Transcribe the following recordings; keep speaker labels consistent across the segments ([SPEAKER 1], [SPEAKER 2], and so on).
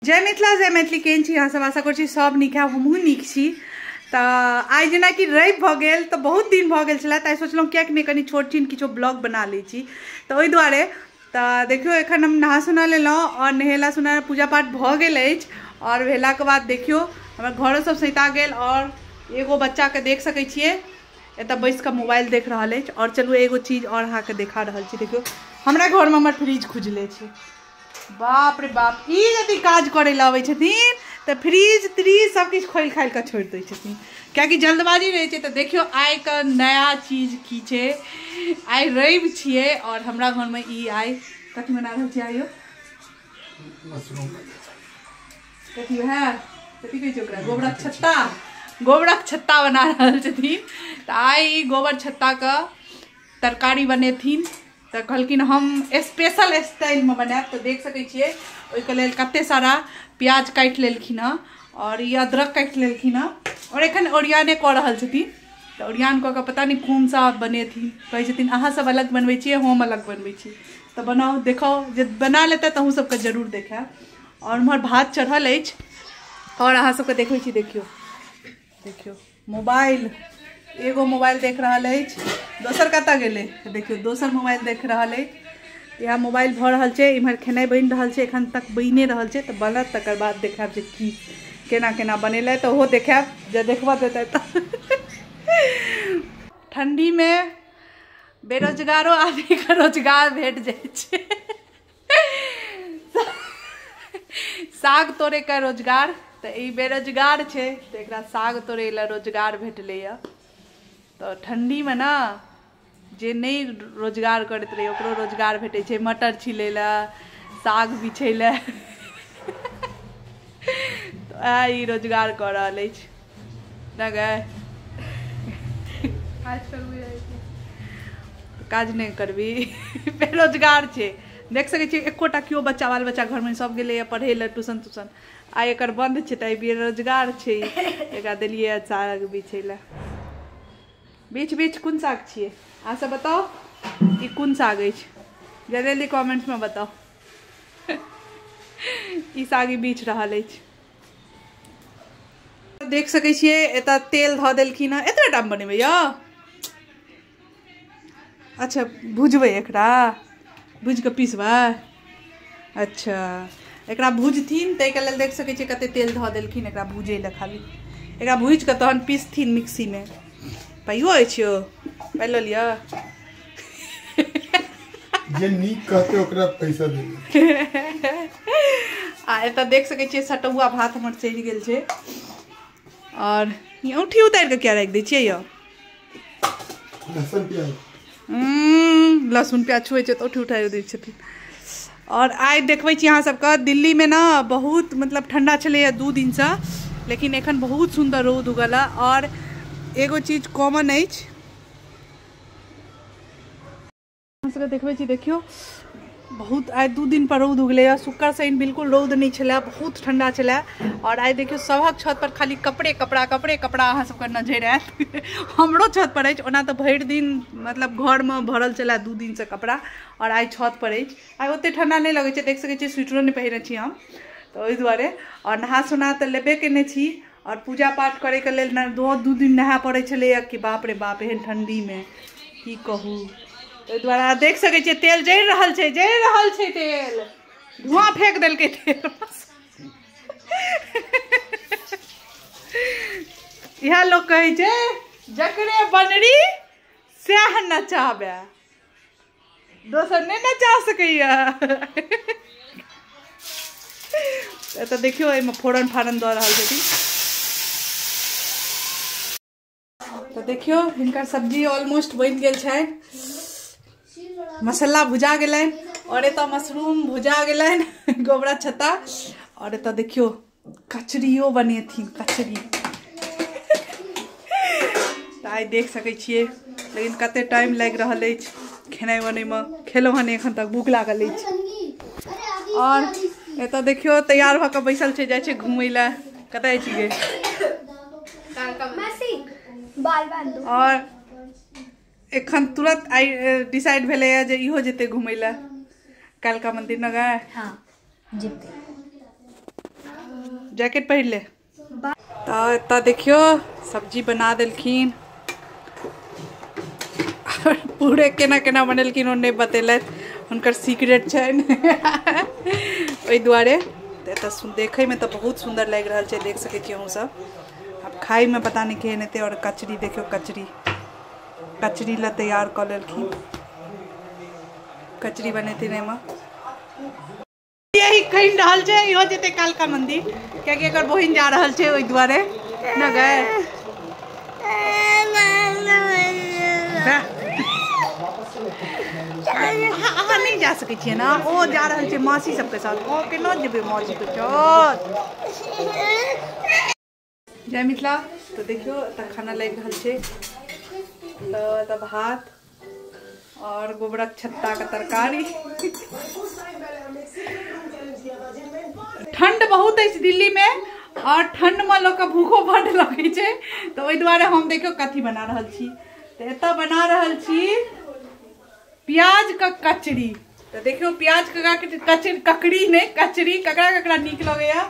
[SPEAKER 1] जय मिथिला जय मैथिली केहन छी अहाँ सब आशा कर सब नीक है हमहूँ नीक छी। तो आई जेना कि रवि भ गेल तो बहुत दिन भ गेल छलै ताई सोचलहुँ कियाक नहीं कनी छोट छीन किछो ब्लॉग बना लै छी। तो ओहि दुआरे तो देखियो एखन हम नहा सुना लेलहुँ और नहेला सुना पूजा पाठ भ गेल अछि और भेला के बाद देखियो हमर घरो सब सैता गेल और एगो बच्चा के देख सकै छियै एतऽ बैस के मोबाइल देख रहल अछि। और चलू एगो चीज और अहाँके देखा रहल छी। देखियो हमरा घर में हमर फ्रिज खुजले छै। बाप रे बाप ई यदि काज करे ला आबै छथिन तो फ्रिज त्रीज सब कुछ खोल खाल के छोड़ दै छथिन कियाकि जल्दबाजी रहे छै। तो देखियो आइ का नया चीज की छै। आइ रवि छियै और हमरा घर में ई आइ कथी बना रहल छी आइयो मशरूम कथी है कथी कहै छै ओकरा गोबरक छत्ता बना रहल छथिन। तो आइ गोबर छत्ता का तरकारी बनेथिन तो कहलखिन हम स्पेशल स्टाइल में बनाएब। तो देख सकै छियै ओइके लेल कते सारा प्याज काटि लेलखिन हँ और ये अदरक काटि लेलखिन हँ और एखन ओरियाने कऽ रहल छथिन। तो ओरियान कऽ के पता नहीं कोन सा बनेथिन कहै छथिन अहाँ सब अलग बनबै छियै हम अलग बनबै छी। तो बनाओ देखाओ जे बना लेतै तऽ अहूँ सबके जरूर देखाएब। और उम्हर भात चढ़ल अछि और अहाँ सबके देखबै छी। देखियो मोबाइल एगो मोबाइल देख रहल अछि दोसर कतऽ गेलै देखियो दोसर मोबाइल देख रहल अछि। यह मोबाइल भऽ रहल छै इम्हर खेनाइ बनि रहल छै एखन तक बनिए रहल छै। तो बनत तकर बाद देखाएब जे की केना केना बनेलै तो ओहो देखाएब जे देखबऽ देतै तऽ ठंडी में बेरोजगारो आदमी के रोजगार भेट जाइ छै साग तोड़े का रोजगार। तो ई बेरोजगार छै तो एकरा साग तोड़े ला रोजगार भेटलैया। तो ठंडी में ना जे नहीं रोजगार करते रहे ओकरो रोजगार भेटे छै मटर छिले ला साग बिछे ला तो ई रोजगार कर रहल अछि ना गए काज नहीं करबी बेरोजगार छै। देख सकै छियै एकोटा कियो बच्चा बाल बच्चा घर में सब गेलै पढ़े ला ट्यूशन आई एकर बंद छै तो बेरोजगार छै। एकरा देलियै साग बिछे ला बीच बीच कोन साग छियै अहाँ सब बताओ ई कोन साग अछि जल्दी कमेंट्स में बताओ ई साग बीछ रहल अछि। देख सकै छियै एतऽ तेल धऽ देलखिन हँ एतबे टा बनेबै यौ अच्छा भुजबै एकरा भुज के पीसबै अच्छा एकरा भुजथिन ताहिके लेल देख सकै छियै कते तेल धऽ देलखिन एकरा भुजै लए खाली एकरा भुजि कऽ तहन पीसथिन मिक्सी में। पाइयो अछि यौ पाइ लऽ लिअ
[SPEAKER 2] जे नीक कहते ओकरा पैसा देबै
[SPEAKER 1] आ एतऽ देख सकै छियै सटौआ भात हमर चढ़ि गेल छै और औंठी उतारि कऽ किया राखि दै छियै यौ लहसुन प्याज छुए छै तो औंठी उतारि दै छथिन। और आइ देखबै छी अहाँ सबके दिल्ली में ना बहुत मतलब ठंडा छलैया 2 दिन से लेकिन एखन बहुत सुंदर रौद उगल और एगो चीज कॉमन अछि अहाँ सबके देखबै छी देखियो बहुत आइ 2 दिन पर रौद उगलै शुक्र शनि बिल्कुल रौद नहीं छलै बहुत ठंडा छलै। और आइ देखियो सबक छत पर खाली कपड़े कपड़ा अहाँ सबके नजर आयत हमरो छत पर अछि ओना तो भरि दिन मतलब घर में भरल छलै 2 दिन से कपड़ा और आइ छत पर अछि। आइ ओते ठंडा नहीं लगे छै देख सकै छियै स्वेटरो नहीं पहिरने छी हम तो ओहि दुआरे और नहा सुना तो लेबे केने छी और पूजा पाठ करे के लेल 2 दिन नहा पड़े छलैया कि बाप रे बाप एहन ठंडी में की कहू। ओहि दुआरे देख सकै छियै तेल जरि रहल छै तेल धुआं फेंक देलकै तेल इएह लोग कहै छै जकरे बनरी सएह नचाबे दोसर नहीं नचा सकैया तो देखियो एहिमे फोरन फारन दऽ रहल छथिन। तो देखियो हिनकर सब्जी ऑलमोस्ट बनि गेल छै मसाला भुजा गेलनि और एतऽ मशरूम भुजा गेलनि गोबरा छत्ता और एतऽ देखियो कचरियो बनेथिन कचरी आइ देख सकै छियै लेकिन कते टाइम लागि रहल अछि खेनाइ बनै में खेलहुँ हँ एखन तक भूख लागल अछि। और एतऽ देखियो तैयार भऽ कऽ बैसल छै जाइ छै घुमै लए कतऽ अछि गे और एखन तुरंत आई डिसाइड भेलैया जे इहो जेतै घुमै लए कालिका मंदिर न गए हाँ जेतै जैकेट पहिर ले। तो एत देखियो सब्जी बना देलखिन, पूरे केना केना बनेलखिन ओ नहीं बतेलत, उनकर सीक्रेट छन। ओहि दुआरे तो देखे में तो बहुत सुंदर लग रहा है, देख सके छी सब। अब खाई में पता नहीं केहन हेतै। और कचरी देखियो, कचरी ला तैयार कर लेलखिन, कचरी बनेते में यही कहीं रहल छे। इहो जेते कालका मंदिर, क्या एकर बहिन जा रहल छे ओहि दुआरे न गए। अहाँ नहीं जा सके छिए ना, ओ जा रहल छे मासी सबके साथ। ओ केना जेबे मासी के साथ। जय मिथिला। तो देखियो त खाना लग रहल छे, तो भात और गोबरक छत्ता का तरकारी। ठंड बहुत है दिल्ली में, और ठंड में लोग भूखो बड़ लगे छे। तो ओहि दुआरे हम देखियो कथी बना रहल छी। तो एत बना रहल छी प्याज का कचरी। तो देखियो प्याज का कचरी नहीं कचरी, ककरा ककरा नीक लगेया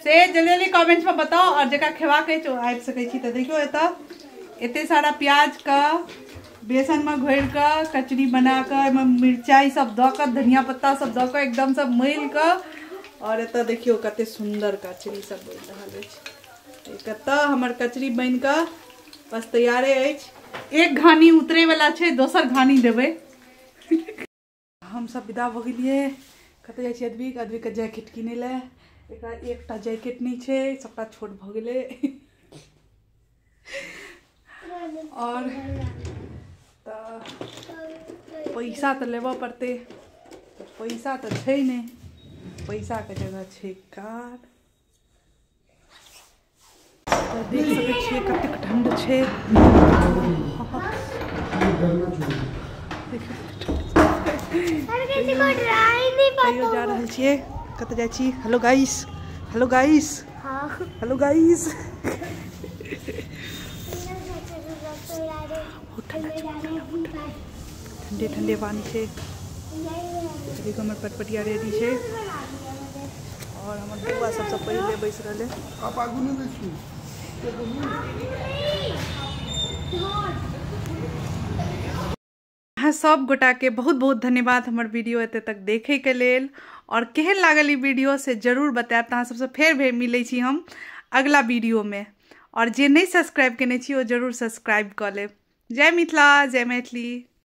[SPEAKER 1] से जल्दी कमेंट्स में बताओ, और जगह खेवा के आबि सके छी। तो देखियो एते सारा प्याज का बेसन में घोर कर कचरी बना कर, मिरचाई सब द कर, धनिया पत्ता सब द कर एकदम सब मिल कर। और एत देखियो कते सुंदर कचरी सब बन रहा है। हमर कचरी बन कर बस तैयारे अछि। एक घानी उतरे वाला छे, दोसर घानी देवे। हम सब विदा भ गेलिए। कते जाइ छी अद्विक के जैकेट किने ले। एकरा एकटा जैकेट नहीं छे, सबटा छोट भ गेले। और पैसा तो लेवा पड़ते, पैसा तो छे नहीं, पैसा के जगह छे कार। तो देख सके छिए कतेक ठंड छे। देखियो जा रहल छिए, कत जाइ छी। Hello guys, hello guys, hello guys. ठंडे ठंडे पानी छे। देखो हमर पटपटिया रेडी छे, और हमर बुआ सब पहले बैस रहले।
[SPEAKER 2] आप आगू नहीं बैठू।
[SPEAKER 1] हाँ, सब गोटा के बहुत बहुत धन्यवाद हमर वीडियो एते तक देखे के लेल। और केहन लागल ई वीडियो से जरूर बताएब। तो सबसे फेर मिले छी हम अगला वीडियो में। और जे नहीं सब्सक्राइब केने छी ओ जरूर सब्सक्राइब कर लेब। जय मिथिला, जय मैथिली।